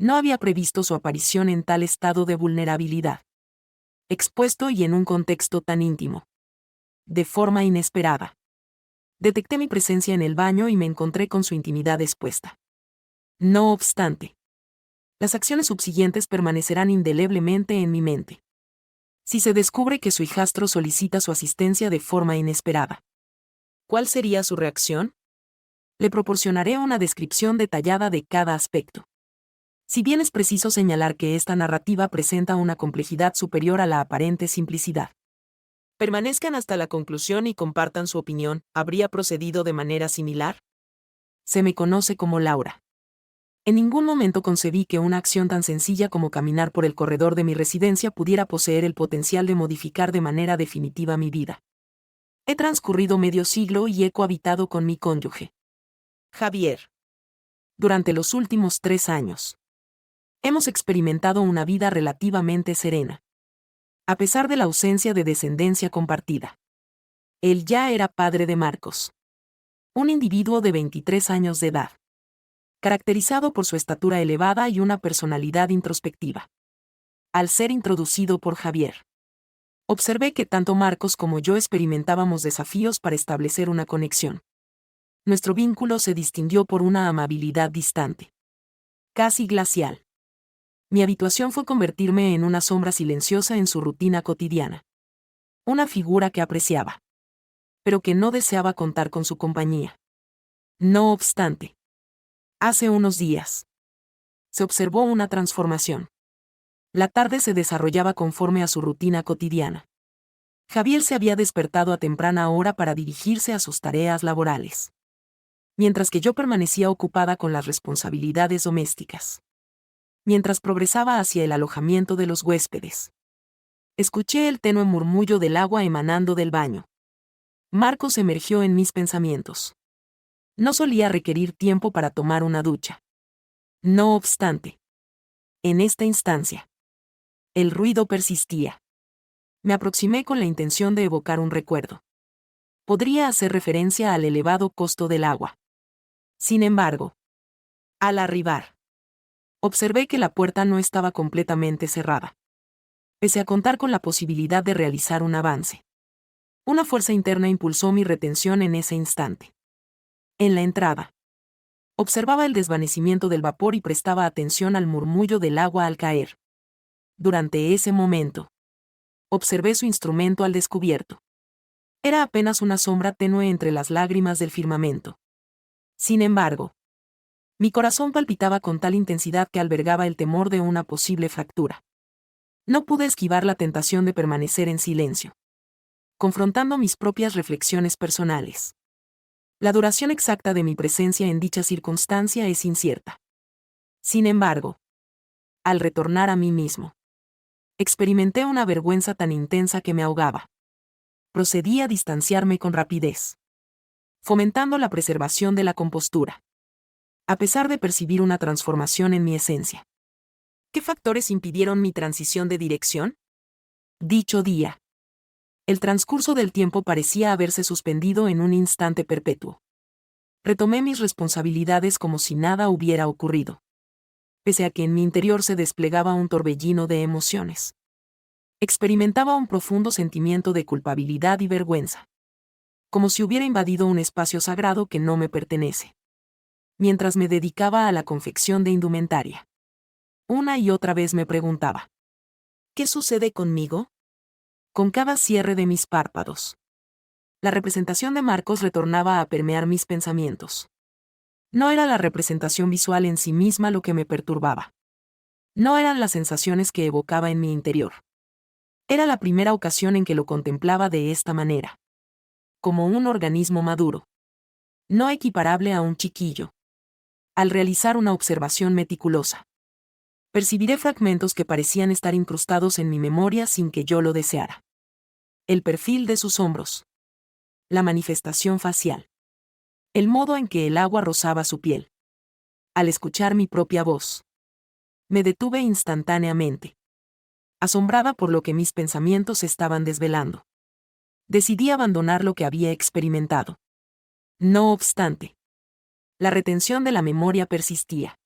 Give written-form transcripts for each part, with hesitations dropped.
No había previsto su aparición en tal estado de vulnerabilidad. Expuesto y en un contexto tan íntimo. De forma inesperada. Detecté mi presencia en el baño y me encontré con su intimidad expuesta. No obstante, las acciones subsiguientes permanecerán indeleblemente en mi mente. Si se descubre que su hijastro solicita su asistencia de forma inesperada, ¿cuál sería su reacción? Le proporcionaré una descripción detallada de cada aspecto. Si bien es preciso señalar que esta narrativa presenta una complejidad superior a la aparente simplicidad. Permanezcan hasta la conclusión y compartan su opinión. ¿Habría procedido de manera similar? Se me conoce como Laura. En ningún momento concebí que una acción tan sencilla como caminar por el corredor de mi residencia pudiera poseer el potencial de modificar de manera definitiva mi vida. He transcurrido medio siglo y he cohabitado con mi cónyuge, Javier. Durante los últimos 3 años. Hemos experimentado una vida relativamente serena. A pesar de la ausencia de descendencia compartida. Él ya era padre de Marcos. Un individuo de 23 años de edad. Caracterizado por su estatura elevada y una personalidad introspectiva. Al ser introducido por Javier, observé que tanto Marcos como yo experimentábamos desafíos para establecer una conexión. Nuestro vínculo se distinguió por una amabilidad distante. Casi glacial. Mi habituación fue convertirme en una sombra silenciosa en su rutina cotidiana. Una figura que apreciaba, pero que no deseaba contar con su compañía. No obstante, hace unos días, se observó una transformación. La tarde se desarrollaba conforme a su rutina cotidiana. Javier se había despertado a temprana hora para dirigirse a sus tareas laborales, mientras que yo permanecía ocupada con las responsabilidades domésticas. Mientras progresaba hacia el alojamiento de los huéspedes, escuché el tenue murmullo del agua emanando del baño. Marcos emergió en mis pensamientos. No solía requerir tiempo para tomar una ducha. No obstante, en esta instancia, el ruido persistía. Me aproximé con la intención de evocar un recuerdo. Podría hacer referencia al elevado costo del agua. Sin embargo, al arribar, observé que la puerta no estaba completamente cerrada. Pese a contar con la posibilidad de realizar un avance. Una fuerza interna impulsó mi retención en ese instante. En la entrada, observaba el desvanecimiento del vapor y prestaba atención al murmullo del agua al caer. Durante ese momento, observé su instrumento al descubierto. Era apenas una sombra tenue entre las lágrimas del firmamento. Sin embargo, mi corazón palpitaba con tal intensidad que albergaba el temor de una posible fractura. No pude esquivar la tentación de permanecer en silencio, confrontando mis propias reflexiones personales. La duración exacta de mi presencia en dicha circunstancia es incierta. Sin embargo, al retornar a mí mismo, experimenté una vergüenza tan intensa que me ahogaba. Procedí a distanciarme con rapidez, fomentando la preservación de la compostura. A pesar de percibir una transformación en mi esencia. ¿Qué factores impidieron mi transición de dirección? Dicho día. El transcurso del tiempo parecía haberse suspendido en un instante perpetuo. Retomé mis responsabilidades como si nada hubiera ocurrido. Pese a que en mi interior se desplegaba un torbellino de emociones. Experimentaba un profundo sentimiento de culpabilidad y vergüenza. Como si hubiera invadido un espacio sagrado que no me pertenece. Mientras me dedicaba a la confección de indumentaria. Una y otra vez me preguntaba. ¿Qué sucede conmigo? Con cada cierre de mis párpados. La representación de Marcos retornaba a permear mis pensamientos. No era la representación visual en sí misma lo que me perturbaba. No eran las sensaciones que evocaba en mi interior. Era la primera ocasión en que lo contemplaba de esta manera. Como un organismo maduro. No equiparable a un chiquillo. Al realizar una observación meticulosa, percibiré fragmentos que parecían estar incrustados en mi memoria sin que yo lo deseara. El perfil de sus hombros. La manifestación facial. El modo en que el agua rozaba su piel. Al escuchar mi propia voz, me detuve instantáneamente. Asombrada por lo que mis pensamientos estaban desvelando. Decidí abandonar lo que había experimentado. No obstante, la retención de la memoria persistía.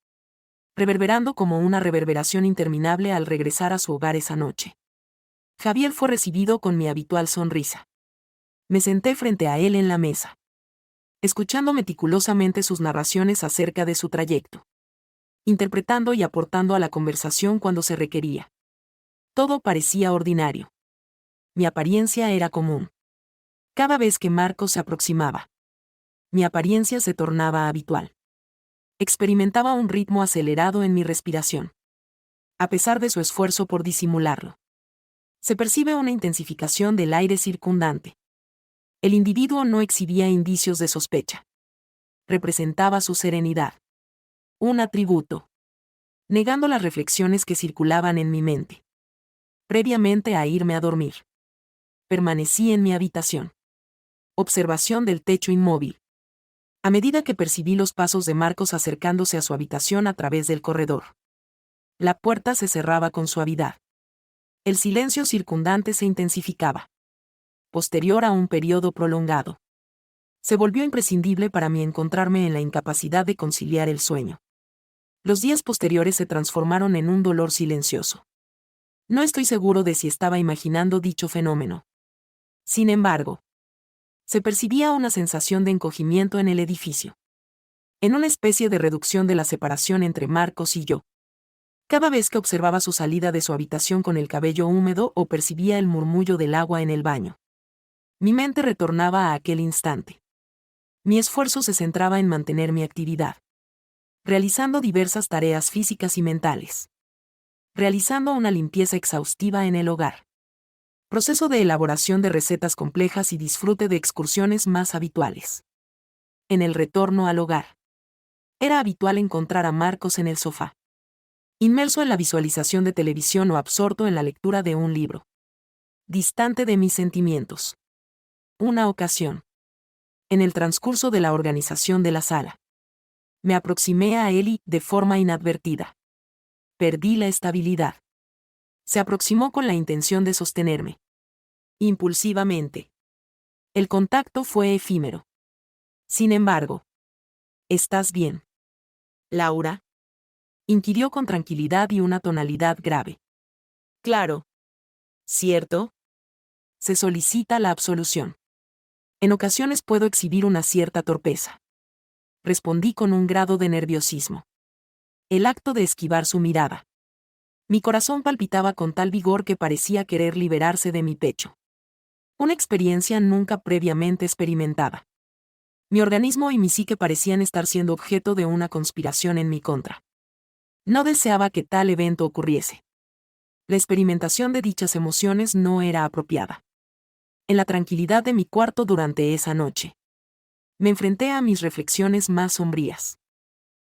reverberando como una reverberación interminable al regresar a su hogar esa noche. Javier fue recibido con mi habitual sonrisa. Me senté frente a él en la mesa, escuchando meticulosamente sus narraciones acerca de su trayecto, interpretando y aportando a la conversación cuando se requería. Todo parecía ordinario. Mi apariencia era común. Cada vez que Marcos se aproximaba, mi apariencia se tornaba habitual. Experimentaba un ritmo acelerado en mi respiración, a pesar de su esfuerzo por disimularlo. Se percibe una intensificación del aire circundante. El individuo no exhibía indicios de sospecha. Representaba su serenidad. Un atributo. Negando las reflexiones que circulaban en mi mente. Previamente a irme a dormir. Permanecí en mi habitación. Observación del techo inmóvil. A medida que percibí los pasos de Marcos acercándose a su habitación a través del corredor. La puerta se cerraba con suavidad. El silencio circundante se intensificaba. Posterior a un periodo prolongado. Se volvió imprescindible para mí encontrarme en la incapacidad de conciliar el sueño. Los días posteriores se transformaron en un dolor silencioso. No estoy seguro de si estaba imaginando dicho fenómeno. Sin embargo, se percibía una sensación de encogimiento en el edificio. En una especie de reducción de la separación entre Marcos y yo. Cada vez que observaba su salida de su habitación con el cabello húmedo o percibía el murmullo del agua en el baño, mi mente retornaba a aquel instante. Mi esfuerzo se centraba en mantener mi actividad, realizando diversas tareas físicas y mentales, realizando una limpieza exhaustiva en el hogar, proceso de elaboración de recetas complejas y disfrute de excursiones más habituales. En el retorno al hogar, era habitual encontrar a Marcos en el sofá, inmerso en la visualización de televisión o absorto en la lectura de un libro, distante de mis sentimientos. Una ocasión, en el transcurso de la organización de la sala, me aproximé a él y, de forma inadvertida, perdí la estabilidad. Se aproximó con la intención de sostenerme. Impulsivamente. El contacto fue efímero. Sin embargo, ¿estás bien, Laura?, inquirió con tranquilidad y una tonalidad grave. Claro. ¿Cierto? Se solicita la absolución. En ocasiones puedo exhibir una cierta torpeza. Respondí con un grado de nerviosismo. El acto de esquivar su mirada. Mi corazón palpitaba con tal vigor que parecía querer liberarse de mi pecho. Una experiencia nunca previamente experimentada. Mi organismo y mi psique parecían estar siendo objeto de una conspiración en mi contra. No deseaba que tal evento ocurriese. La experimentación de dichas emociones no era apropiada. En la tranquilidad de mi cuarto durante esa noche, me enfrenté a mis reflexiones más sombrías.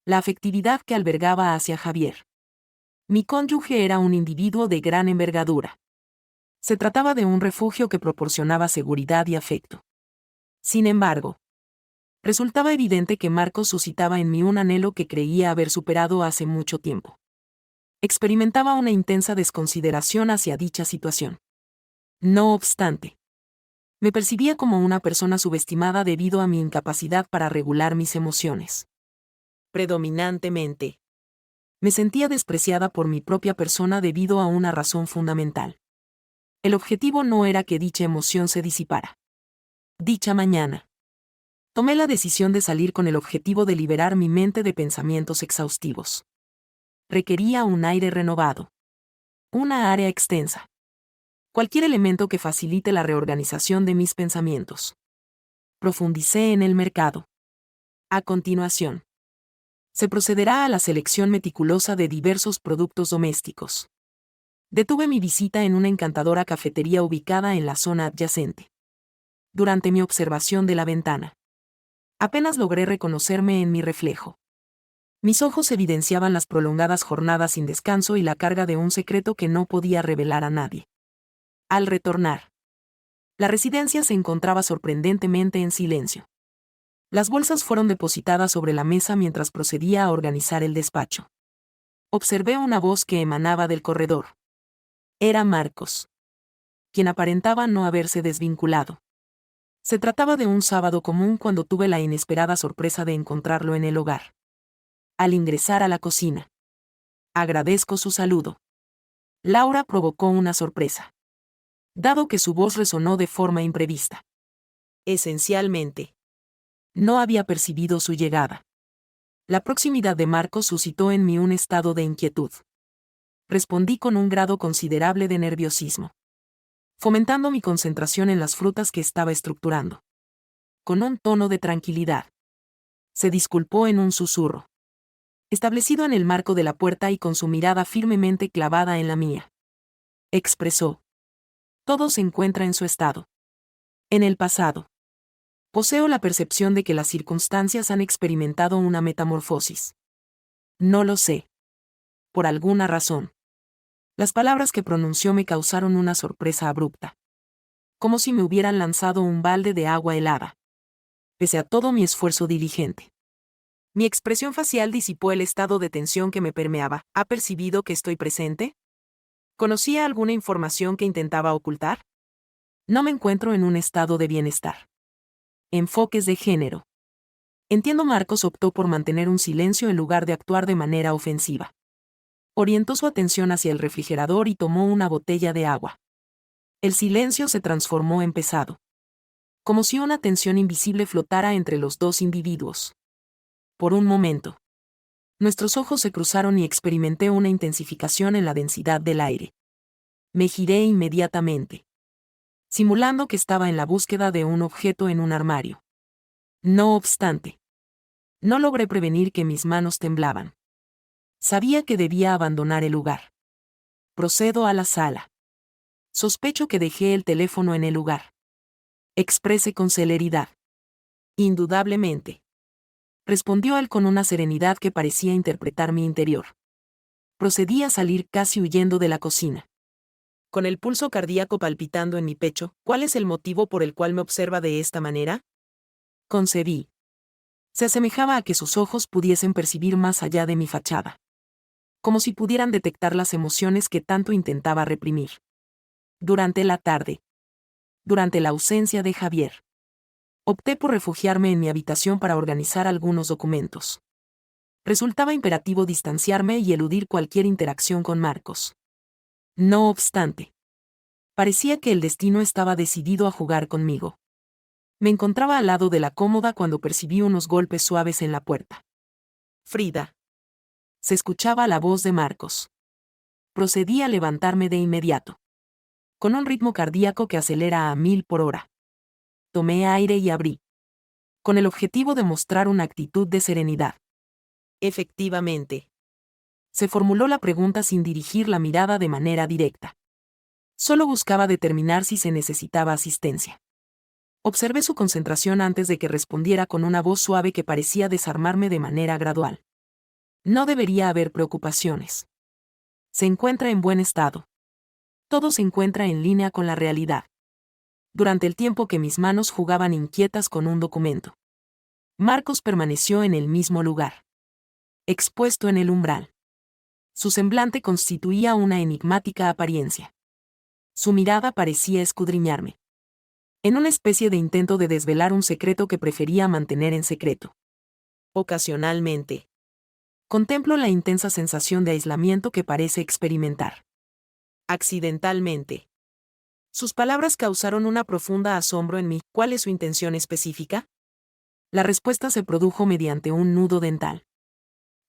La afectividad que albergaba hacia Javier. Mi cónyuge era un individuo de gran envergadura. Se trataba de un refugio que proporcionaba seguridad y afecto. Sin embargo, resultaba evidente que Marcos suscitaba en mí un anhelo que creía haber superado hace mucho tiempo. Experimentaba una intensa desconsideración hacia dicha situación. No obstante, me percibía como una persona subestimada debido a mi incapacidad para regular mis emociones. Predominantemente, me sentía despreciada por mi propia persona debido a una razón fundamental. El objetivo no era que dicha emoción se disipara. Dicha mañana, tomé la decisión de salir con el objetivo de liberar mi mente de pensamientos exhaustivos. Requería un aire renovado. Una área extensa. Cualquier elemento que facilite la reorganización de mis pensamientos. Profundicé en el mercado. A continuación, se procederá a la selección meticulosa de diversos productos domésticos. Detuve mi visita en una encantadora cafetería ubicada en la zona adyacente. Durante mi observación de la ventana, apenas logré reconocerme en mi reflejo. Mis ojos evidenciaban las prolongadas jornadas sin descanso y la carga de un secreto que no podía revelar a nadie. Al retornar, la residencia se encontraba sorprendentemente en silencio. Las bolsas fueron depositadas sobre la mesa mientras procedía a organizar el despacho. Observé una voz que emanaba del corredor. Era Marcos, quien aparentaba no haberse desvinculado. Se trataba de un sábado común cuando tuve la inesperada sorpresa de encontrarlo en el hogar. Al ingresar a la cocina, Agradezco su saludo. Laura provocó una sorpresa, dado que su voz resonó de forma imprevista. Esencialmente, no había percibido su llegada. La proximidad de Marcos suscitó en mí un estado de inquietud. Respondí con un grado considerable de nerviosismo, fomentando mi concentración en las frutas que estaba estructurando. Con un tono de tranquilidad. Se disculpó en un susurro, establecido en el marco de la puerta y con su mirada firmemente clavada en la mía. Expresó: todo se encuentra en su estado. En el pasado. Poseo la percepción de que las circunstancias han experimentado una metamorfosis. No lo sé. Por alguna razón. Las palabras que pronunció me causaron una sorpresa abrupta. Como si me hubieran lanzado un balde de agua helada. Pese a todo mi esfuerzo diligente. Mi expresión facial disipó el estado de tensión que me permeaba. ¿Ha percibido que estoy presente? ¿Conocía alguna información que intentaba ocultar? No me encuentro en un estado de bienestar. Enfoques de género. Entiendo. Marcos optó por mantener un silencio en lugar de actuar de manera ofensiva. Orientó su atención hacia el refrigerador y tomó una botella de agua. El silencio se transformó en pesado. Como si una tensión invisible flotara entre los dos individuos. Por un momento. Nuestros ojos se cruzaron y experimenté una intensificación en la densidad del aire. Me giré inmediatamente, simulando que estaba en la búsqueda de un objeto en un armario. No obstante, no logré prevenir que mis manos temblaban. Sabía que debía abandonar el lugar. Procedo a la sala. Sospecho que dejé el teléfono en el lugar. Expresé con celeridad. Indudablemente. Respondió él con una serenidad que parecía interpretar mi interior. Procedí a salir casi huyendo de la cocina. Con el pulso cardíaco palpitando en mi pecho, ¿cuál es el motivo por el cual me observa de esta manera? Concebí. Se asemejaba a que sus ojos pudiesen percibir más allá de mi fachada. Como si pudieran detectar las emociones que tanto intentaba reprimir. Durante la tarde. Durante la ausencia de Javier. Opté por refugiarme en mi habitación para organizar algunos documentos. Resultaba imperativo distanciarme y eludir cualquier interacción con Marcos. No obstante, parecía que el destino estaba decidido a jugar conmigo. Me encontraba al lado de la cómoda cuando percibí unos golpes suaves en la puerta. Frida. Se escuchaba la voz de Marcos. Procedí a levantarme de inmediato. Con un ritmo cardíaco que acelera a 1000 por hora. Tomé aire y abrí. Con el objetivo de mostrar una actitud de serenidad. Efectivamente. Se formuló la pregunta sin dirigir la mirada de manera directa. Solo buscaba determinar si se necesitaba asistencia. Observé su concentración antes de que respondiera con una voz suave que parecía desarmarme de manera gradual. No debería haber preocupaciones. Se encuentra en buen estado. Todo se encuentra en línea con la realidad. Durante el tiempo que mis manos jugaban inquietas con un documento, Marcos permaneció en el mismo lugar. Expuesto en el umbral. Su semblante constituía una enigmática apariencia. Su mirada parecía escudriñarme. En una especie de intento de desvelar un secreto que prefería mantener en secreto. Ocasionalmente. Contemplo la intensa sensación de aislamiento que parece experimentar. Accidentalmente. Sus palabras causaron una profunda asombro en mí. ¿Cuál es su intención específica? La respuesta se produjo mediante un nudo dental,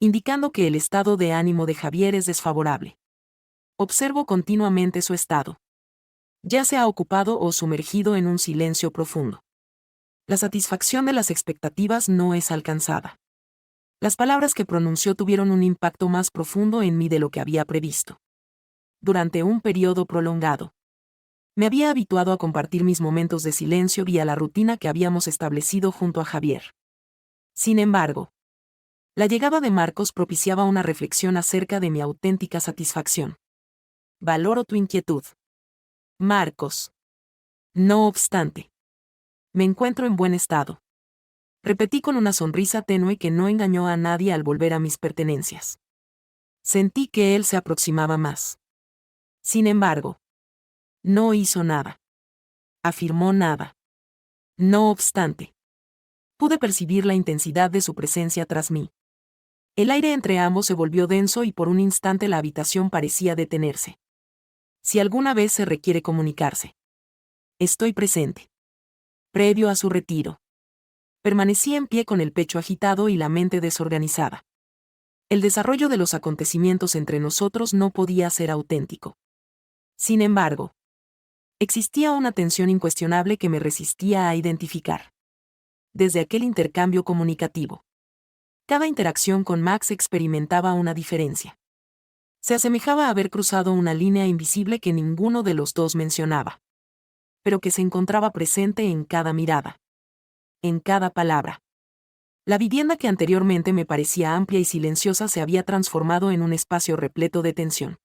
indicando que el estado de ánimo de Javier es desfavorable. Observo continuamente su estado. Ya se ha ocupado o sumergido en un silencio profundo. La satisfacción de las expectativas no es alcanzada. Las palabras que pronunció tuvieron un impacto más profundo en mí de lo que había previsto. Durante un periodo prolongado. Me había habituado a compartir mis momentos de silencio vía la rutina que habíamos establecido junto a Javier. Sin embargo, la llegada de Marcos propiciaba una reflexión acerca de mi auténtica satisfacción. Valoro tu inquietud, Marcos. No obstante, me encuentro en buen estado. Repetí con una sonrisa tenue que no engañó a nadie al volver a mis pertenencias. Sentí que él se aproximaba más. Sin embargo, no hizo nada. Afirmó nada. No obstante, pude percibir la intensidad de su presencia tras mí. El aire entre ambos se volvió denso y por un instante la habitación parecía detenerse. Si alguna vez se requiere comunicarse. Estoy presente. Previo a su retiro. Permanecí en pie con el pecho agitado y la mente desorganizada. El desarrollo de los acontecimientos entre nosotros no podía ser auténtico. Sin embargo, existía una tensión incuestionable que me resistía a identificar. Desde aquel intercambio comunicativo. Cada interacción con Max experimentaba una diferencia. Se asemejaba a haber cruzado una línea invisible que ninguno de los dos mencionaba. Pero que se encontraba presente en cada mirada. En cada palabra. La vivienda que anteriormente me parecía amplia y silenciosa se había transformado en un espacio repleto de tensión.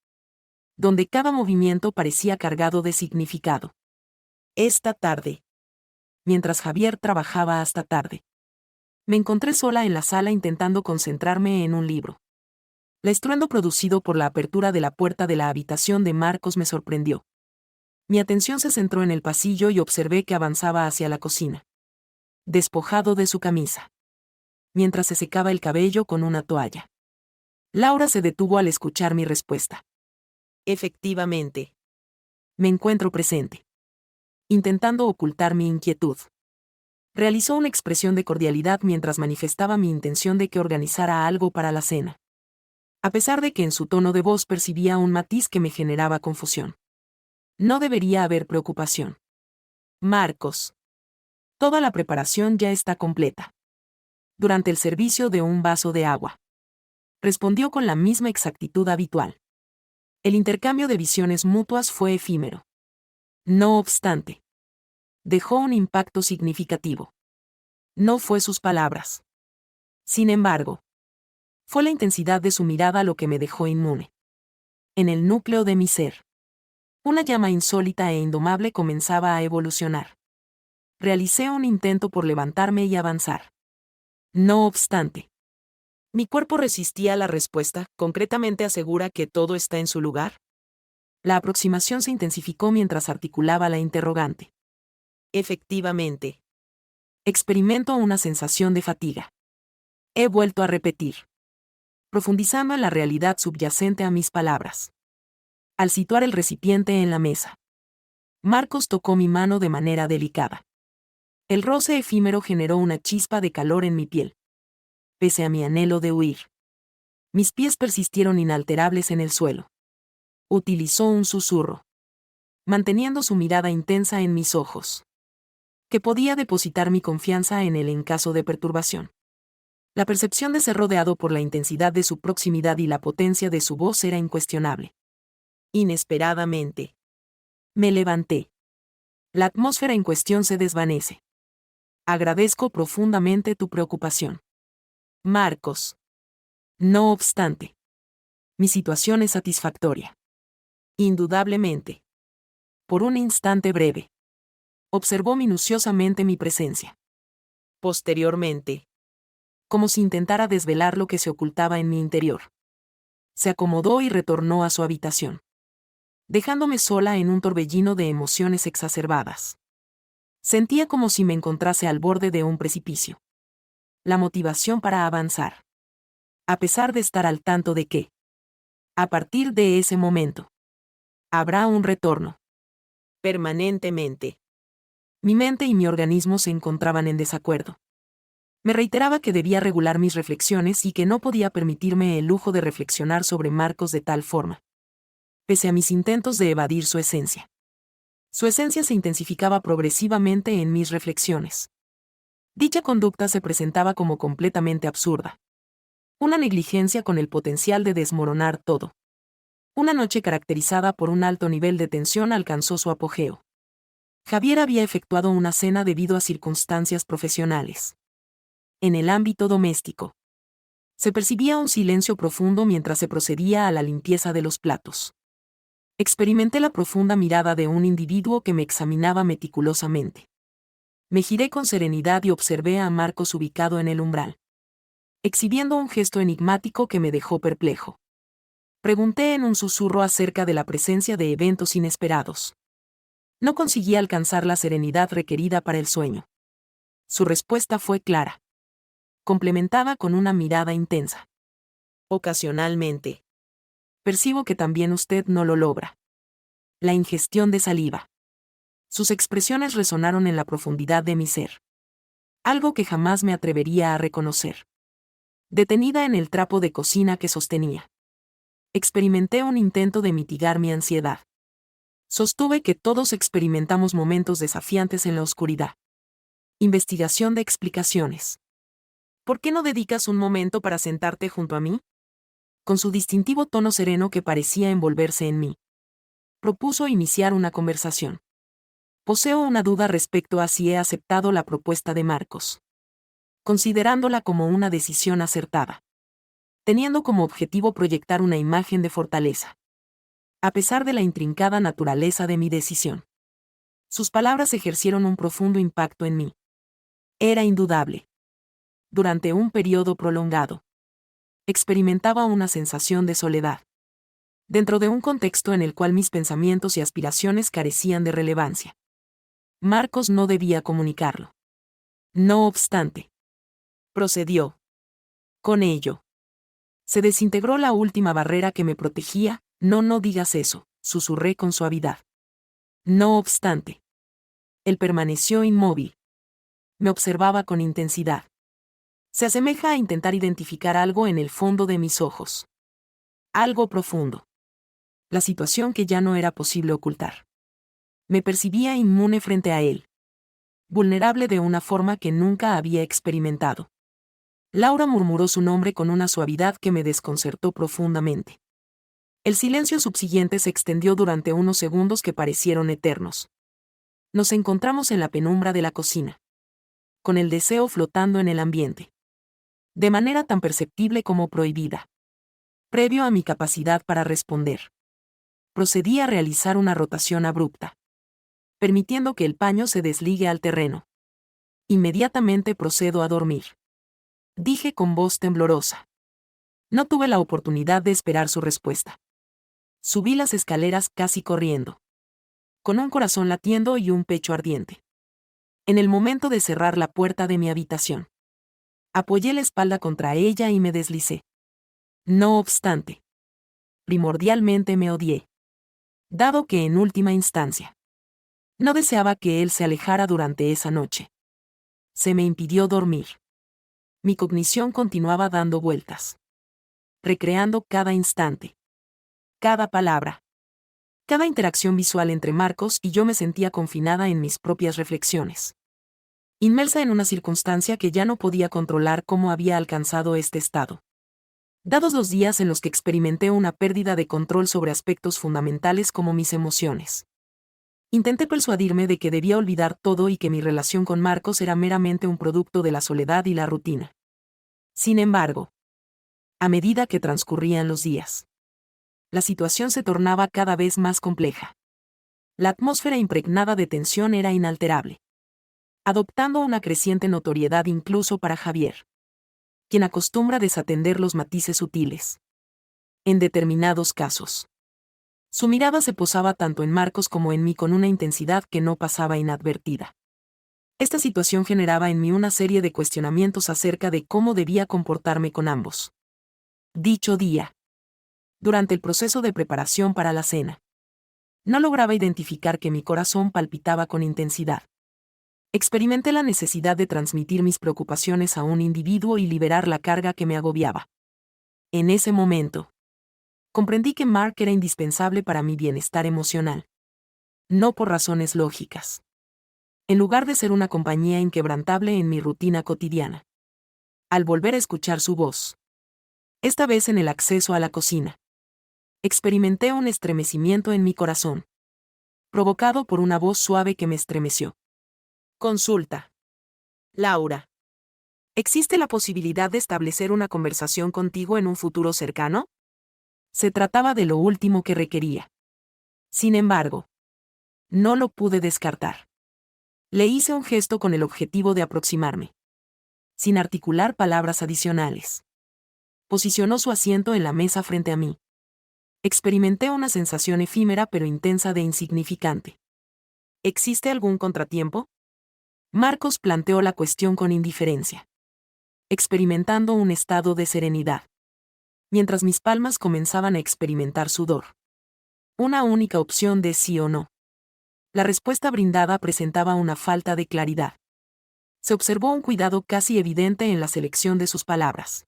Donde cada movimiento parecía cargado de significado. Esta tarde. Mientras Javier trabajaba hasta tarde. Me encontré sola en la sala intentando concentrarme en un libro. El estruendo producido por la apertura de la puerta de la habitación de Marcos me sorprendió. Mi atención se centró en el pasillo y observé que avanzaba hacia la cocina. Despojado de su camisa. Mientras se secaba el cabello con una toalla. Laura se detuvo al escuchar mi respuesta. Efectivamente. Me encuentro presente. Intentando ocultar mi inquietud. Realizó una expresión de cordialidad mientras manifestaba mi intención de que organizara algo para la cena. A pesar de que en su tono de voz percibía un matiz que me generaba confusión. No debería haber preocupación. Marcos. Toda la preparación ya está completa. Durante el servicio de un vaso de agua. Respondió con la misma exactitud habitual. El intercambio de visiones mutuas fue efímero. No obstante. Dejó un impacto significativo. No fue sus palabras. Sin embargo, fue la intensidad de su mirada lo que me dejó inmune. En el núcleo de mi ser. Una llama insólita e indomable comenzaba a evolucionar. Realicé un intento por levantarme y avanzar. No obstante. Mi cuerpo resistía la respuesta, ¿concretamente asegura que todo está en su lugar? La aproximación se intensificó mientras articulaba la interrogante. Efectivamente. Experimento una sensación de fatiga. He vuelto a repetir. Profundizando en la realidad subyacente a mis palabras. Al situar el recipiente en la mesa. Marcos tocó mi mano de manera delicada. El roce efímero generó una chispa de calor en mi piel. Pese a mi anhelo de huir. Mis pies persistieron inalterables en el suelo. Utilizó un susurro. Manteniendo su mirada intensa en mis ojos. Que podía depositar mi confianza en él en caso de perturbación. La percepción de ser rodeado por la intensidad de su proximidad y la potencia de su voz era incuestionable. Inesperadamente. Me levanté. La atmósfera en cuestión se desvanece. Agradezco profundamente tu preocupación. Marcos. No obstante. Mi situación es satisfactoria. Indudablemente. Por un instante breve. Observó minuciosamente mi presencia. Posteriormente. Como si intentara desvelar lo que se ocultaba en mi interior. Se acomodó y retornó a su habitación. Dejándome sola en un torbellino de emociones exacerbadas. Sentía como si me encontrase al borde de un precipicio. La motivación para avanzar. A pesar de estar al tanto de que, a partir de ese momento, habrá un retorno. Permanentemente. Mi mente y mi organismo se encontraban en desacuerdo. Me reiteraba que debía regular mis reflexiones y que no podía permitirme el lujo de reflexionar sobre Marcos de tal forma. Pese a mis intentos de evadir su esencia. Su esencia se intensificaba progresivamente en mis reflexiones. Dicha conducta se presentaba como completamente absurda. Una negligencia con el potencial de desmoronar todo. Una noche caracterizada por un alto nivel de tensión alcanzó su apogeo. Javier había efectuado una cena debido a circunstancias profesionales. En el ámbito doméstico. Se percibía un silencio profundo mientras se procedía a la limpieza de los platos. Experimenté la profunda mirada de un individuo que me examinaba meticulosamente. Me giré con serenidad y observé a Marcos ubicado en el umbral. Exhibiendo un gesto enigmático que me dejó perplejo. Pregunté en un susurro acerca de la presencia de eventos inesperados. No conseguí alcanzar la serenidad requerida para el sueño. Su respuesta fue clara. Complementada con una mirada intensa. Ocasionalmente. Percibo que también usted no lo logra. La ingestión de saliva. Sus expresiones resonaron en la profundidad de mi ser. Algo que jamás me atrevería a reconocer. Detenida en el trapo de cocina que sostenía. Experimenté un intento de mitigar mi ansiedad. Sostuve que todos experimentamos momentos desafiantes en la oscuridad. Investigación de explicaciones. ¿Por qué no dedicas un momento para sentarte junto a mí? Con su distintivo tono sereno que parecía envolverse en mí. Propuso iniciar una conversación. Poseo una duda respecto a si he aceptado la propuesta de Marcos. Considerándola como una decisión acertada. Teniendo como objetivo proyectar una imagen de fortaleza. A pesar de la intrincada naturaleza de mi decisión. Sus palabras ejercieron un profundo impacto en mí. Era indudable. Durante un periodo prolongado. Experimentaba una sensación de soledad. Dentro de un contexto en el cual mis pensamientos y aspiraciones carecían de relevancia. Marcos no debía comunicarlo. No obstante. Procedió. Con ello. Se desintegró la última barrera que me protegía. No digas eso, susurré con suavidad. No obstante. Él permaneció inmóvil. Me observaba con intensidad. Se asemeja a intentar identificar algo en el fondo de mis ojos. Algo profundo. La situación que ya no era posible ocultar. Me percibía inmune frente a él. Vulnerable de una forma que nunca había experimentado. Laura murmuró su nombre con una suavidad que me desconcertó profundamente. El silencio subsiguiente se extendió durante unos segundos que parecieron eternos. Nos encontramos en la penumbra de la cocina. Con el deseo flotando en el ambiente. De manera tan perceptible como prohibida. Previo a mi capacidad para responder. Procedí a realizar una rotación abrupta. Permitiendo que el paño se desligue al terreno. Inmediatamente procedo a dormir. Dije con voz temblorosa. No tuve la oportunidad de esperar su respuesta. Subí las escaleras casi corriendo. Con un corazón latiendo y un pecho ardiente. En el momento de cerrar la puerta de mi habitación. Apoyé la espalda contra ella y me deslicé. No obstante. Primordialmente me odié. Dado que en última instancia. No deseaba que él se alejara durante esa noche. Se me impidió dormir. Mi cognición continuaba dando vueltas. Recreando cada instante. Cada palabra. Cada interacción visual entre Marcos y yo me sentía confinada en mis propias reflexiones. Inmersa en una circunstancia que ya no podía controlar cómo había alcanzado este estado. Dados los días en los que experimenté una pérdida de control sobre aspectos fundamentales como mis emociones. Intenté persuadirme de que debía olvidar todo y que mi relación con Marcos era meramente un producto de la soledad y la rutina. Sin embargo, a medida que transcurrían los días, la situación se tornaba cada vez más compleja. La atmósfera impregnada de tensión era inalterable, adoptando una creciente notoriedad incluso para Javier, quien acostumbra desatender los matices sutiles. En determinados casos, su mirada se posaba tanto en Marcos como en mí con una intensidad que no pasaba inadvertida. Esta situación generaba en mí una serie de cuestionamientos acerca de cómo debía comportarme con ambos. Dicho día, durante el proceso de preparación para la cena, no lograba identificar que mi corazón palpitaba con intensidad. Experimenté la necesidad de transmitir mis preocupaciones a un individuo y liberar la carga que me agobiaba. En ese momento, comprendí que Mark era indispensable para mi bienestar emocional. No por razones lógicas. En lugar de ser una compañía inquebrantable en mi rutina cotidiana. Al volver a escuchar su voz, esta vez en el acceso a la cocina, experimenté un estremecimiento en mi corazón, provocado por una voz suave que me estremeció. Consulta. Laura. ¿Existe la posibilidad de establecer una conversación contigo en un futuro cercano? Se trataba de lo último que requería. Sin embargo, no lo pude descartar. Le hice un gesto con el objetivo de aproximarme. Sin articular palabras adicionales. Posicionó su asiento en la mesa frente a mí. Experimenté una sensación efímera pero intensa de insignificante. ¿Existe algún contratiempo? Marcos planteó la cuestión con indiferencia. Experimentando un estado de serenidad. mientras mis palmas comenzaban a experimentar sudor. Una única opción de sí o no. La respuesta brindada presentaba una falta de claridad. Se observó un cuidado casi evidente en la selección de sus palabras.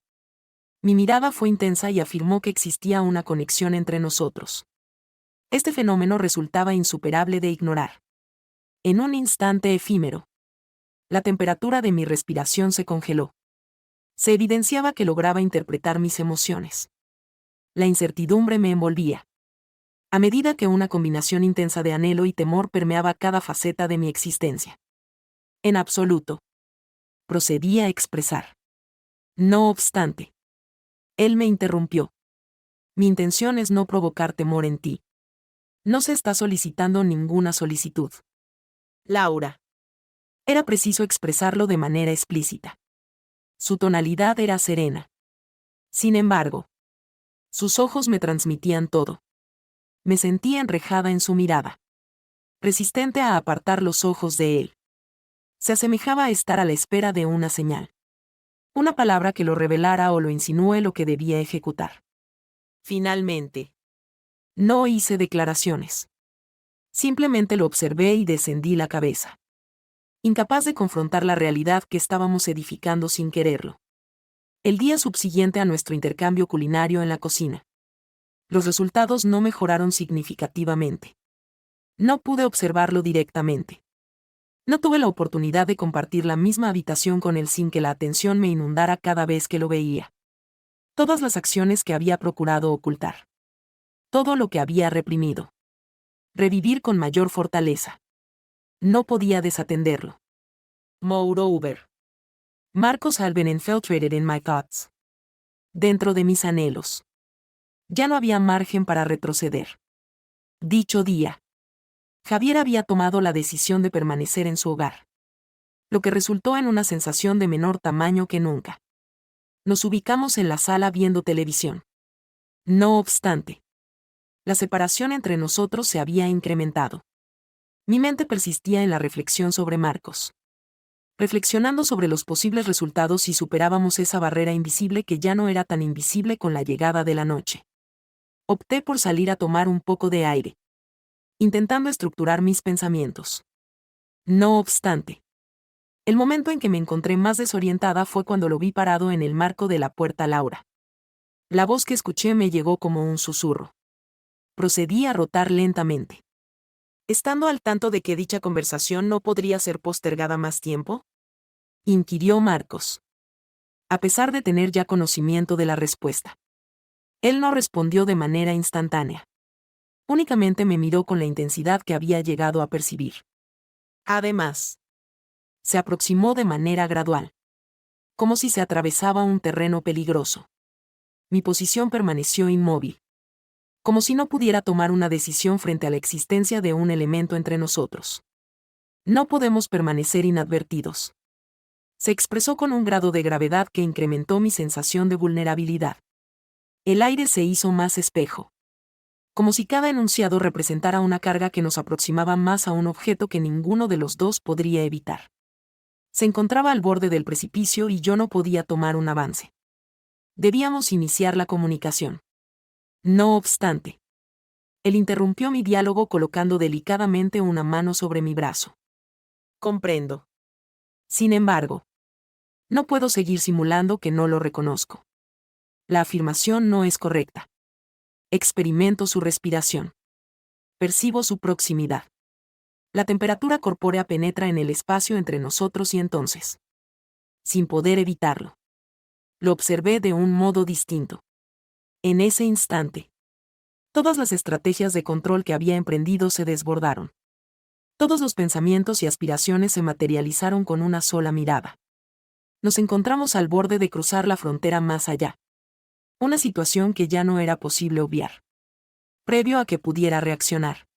Mi mirada fue intensa y afirmó que existía una conexión entre nosotros. Este fenómeno resultaba insuperable de ignorar. En un instante efímero, la temperatura de mi respiración se congeló. Se evidenciaba que lograba interpretar mis emociones. La incertidumbre me envolvía. A medida que una combinación intensa de anhelo y temor permeaba cada faceta de mi existencia. En absoluto. Procedí a expresar. No obstante. Él me interrumpió. Mi intención es no provocar temor en ti. No se está solicitando ninguna solicitud. Laura. Era preciso expresarlo de manera explícita. Su tonalidad era serena. Sin embargo, sus ojos me transmitían todo. Me sentía enrejada en su mirada. Resistente a apartar los ojos de él. Se asemejaba a estar a la espera de una señal. Una palabra que lo revelara o lo insinúe lo que debía ejecutar. Finalmente. No hice declaraciones. Simplemente lo observé y descendí la cabeza. Incapaz de confrontar la realidad que estábamos edificando sin quererlo. El día subsiguiente a nuestro intercambio culinario en la cocina. Los resultados no mejoraron significativamente. No pude observarlo directamente. No tuve la oportunidad de compartir la misma habitación con él sin que la atención me inundara cada vez que lo veía. Todas las acciones que había procurado ocultar. Todo lo que había reprimido. Revivir con mayor fortaleza. No podía desatenderlo. Moreover. Marcos had been infiltrated in my thoughts. Dentro de mis anhelos. Ya no había margen para retroceder. Dicho día. Javier había tomado la decisión de permanecer en su hogar. Lo que resultó en una sensación de menor tamaño que nunca. Nos ubicamos en la sala viendo televisión. No obstante. La separación entre nosotros se había incrementado. Mi mente persistía en la reflexión sobre Marcos. Reflexionando sobre los posibles resultados si superábamos esa barrera invisible que ya no era tan invisible con la llegada de la noche. Opté por salir a tomar un poco de aire. Intentando estructurar mis pensamientos. No obstante. El momento en que me encontré más desorientada fue cuando lo vi parado en el marco de la puerta Laura. La voz que escuché me llegó como un susurro. Procedí a rotar lentamente. ¿Estando al tanto de que dicha conversación no podría ser postergada más tiempo? Inquirió Marcos. A pesar de tener ya conocimiento de la respuesta. Él no respondió de manera instantánea. Únicamente me miró con la intensidad que había llegado a percibir. Además, se aproximó de manera gradual. Como si se atravesaba un terreno peligroso. Mi posición permaneció inmóvil. Como si no pudiera tomar una decisión frente a la existencia de un elemento entre nosotros. No podemos permanecer inadvertidos. Se expresó con un grado de gravedad que incrementó mi sensación de vulnerabilidad. El aire se hizo más espejo. Como si cada enunciado representara una carga que nos aproximaba más a un objeto que ninguno de los dos podría evitar. Se encontraba al borde del precipicio y yo no podía tomar un avance. Debíamos iniciar la comunicación. No obstante. Él interrumpió mi diálogo colocando delicadamente una mano sobre mi brazo. Comprendo. Sin embargo, no puedo seguir simulando que no lo reconozco. La afirmación no es correcta. Experimento su respiración. Percibo su proximidad. La temperatura corpórea penetra en el espacio entre nosotros y entonces. Sin poder evitarlo. Lo observé de un modo distinto. En ese instante. Todas las estrategias de control que había emprendido se desbordaron. Todos los pensamientos y aspiraciones se materializaron con una sola mirada. Nos encontramos al borde de cruzar la frontera más allá. Una situación que ya no era posible obviar. Previo a que pudiera reaccionar.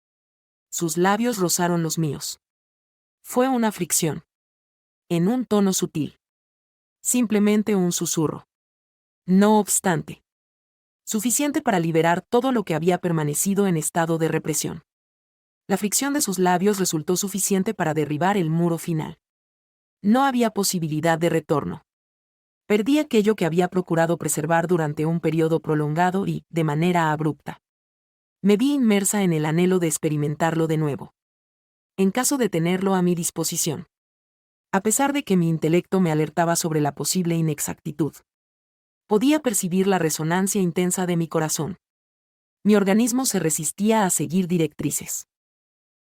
Sus labios rozaron los míos. Fue una fricción. En un tono sutil. Simplemente un susurro. No obstante. Suficiente para liberar todo lo que había permanecido en estado de represión. La fricción de sus labios resultó suficiente para derribar el muro final. No había posibilidad de retorno. Perdí aquello que había procurado preservar durante un periodo prolongado y, de manera abrupta, me vi inmersa en el anhelo de experimentarlo de nuevo. En caso de tenerlo a mi disposición. A pesar de que mi intelecto me alertaba sobre la posible inexactitud, podía percibir la resonancia intensa de mi corazón. Mi organismo se resistía a seguir directrices.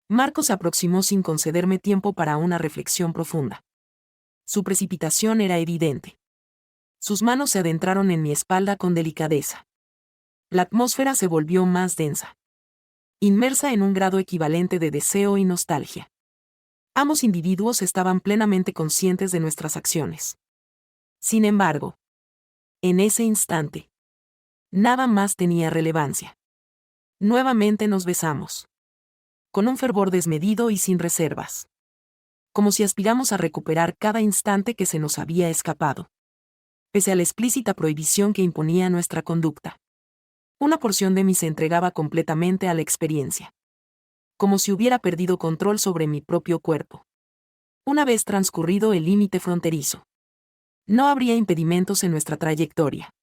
Marcos se aproximó sin concederme tiempo para una reflexión profunda. Su precipitación era evidente. Sus manos se adentraron en mi espalda con delicadeza. La atmósfera se volvió más densa, inmersa en un grado equivalente de deseo y nostalgia. Ambos individuos estaban plenamente conscientes de nuestras acciones. Sin embargo, en ese instante, nada más tenía relevancia. Nuevamente nos besamos. Con un fervor desmedido y sin reservas. Como si aspiramos a recuperar cada instante que se nos había escapado. Pese a la explícita prohibición que imponía nuestra conducta. Una porción de mí se entregaba completamente a la experiencia. Como si hubiera perdido control sobre mi propio cuerpo. Una vez transcurrido el límite fronterizo. No habría impedimentos en nuestra trayectoria.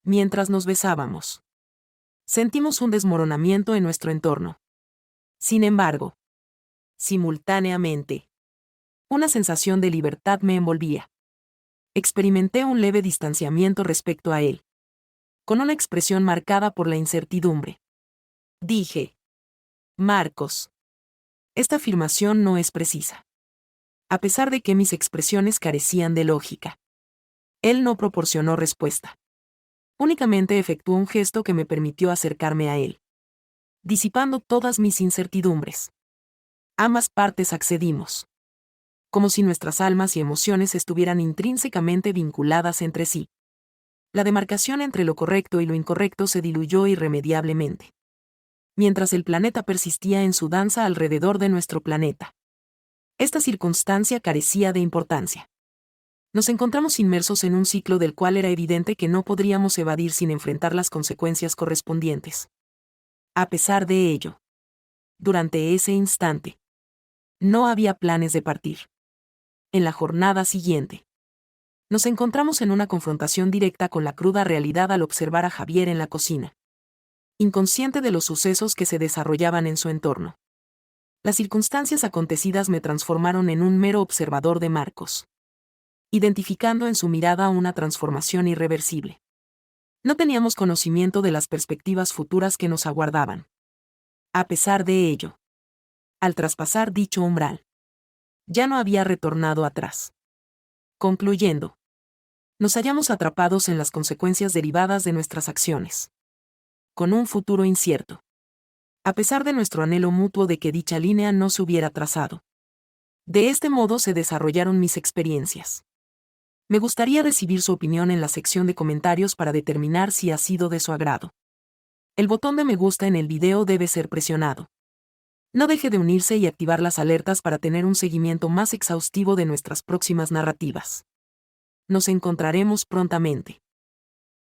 Mientras nos besábamos, sentimos un desmoronamiento en nuestro entorno. Sin embargo, simultáneamente, una sensación de libertad me envolvía. Experimenté un leve distanciamiento respecto a él, con una expresión marcada por la incertidumbre. Dije: Marcos. Esta afirmación no es precisa. A pesar de que mis expresiones carecían de lógica. Él no proporcionó respuesta. Únicamente efectuó un gesto que me permitió acercarme a él, disipando todas mis incertidumbres. Ambas partes accedimos. Como si nuestras almas y emociones estuvieran intrínsecamente vinculadas entre sí. La demarcación entre lo correcto y lo incorrecto se diluyó irremediablemente. Mientras el planeta persistía en su danza alrededor de nuestro planeta. Esta circunstancia carecía de importancia. Nos encontramos inmersos en un ciclo del cual era evidente que no podríamos evadir sin enfrentar las consecuencias correspondientes. A pesar de ello, durante ese instante, no había planes de partir. En la jornada siguiente, nos encontramos en una confrontación directa con la cruda realidad al observar a Javier en la cocina, inconsciente de los sucesos que se desarrollaban en su entorno. Las circunstancias acontecidas me transformaron en un mero observador de Marcos, identificando en su mirada una transformación irreversible. No teníamos conocimiento de las perspectivas futuras que nos aguardaban. A pesar de ello, al traspasar dicho umbral, ya no había retornado atrás. Concluyendo, nos hallamos atrapados en las consecuencias derivadas de nuestras acciones. Con un futuro incierto. A pesar de nuestro anhelo mutuo de que dicha línea no se hubiera trazado. De este modo se desarrollaron mis experiencias. Me gustaría recibir su opinión en la sección de comentarios para determinar si ha sido de su agrado. El botón de me gusta en el video debe ser presionado. No deje de unirse y activar las alertas para tener un seguimiento más exhaustivo de nuestras próximas narrativas. Nos encontraremos prontamente.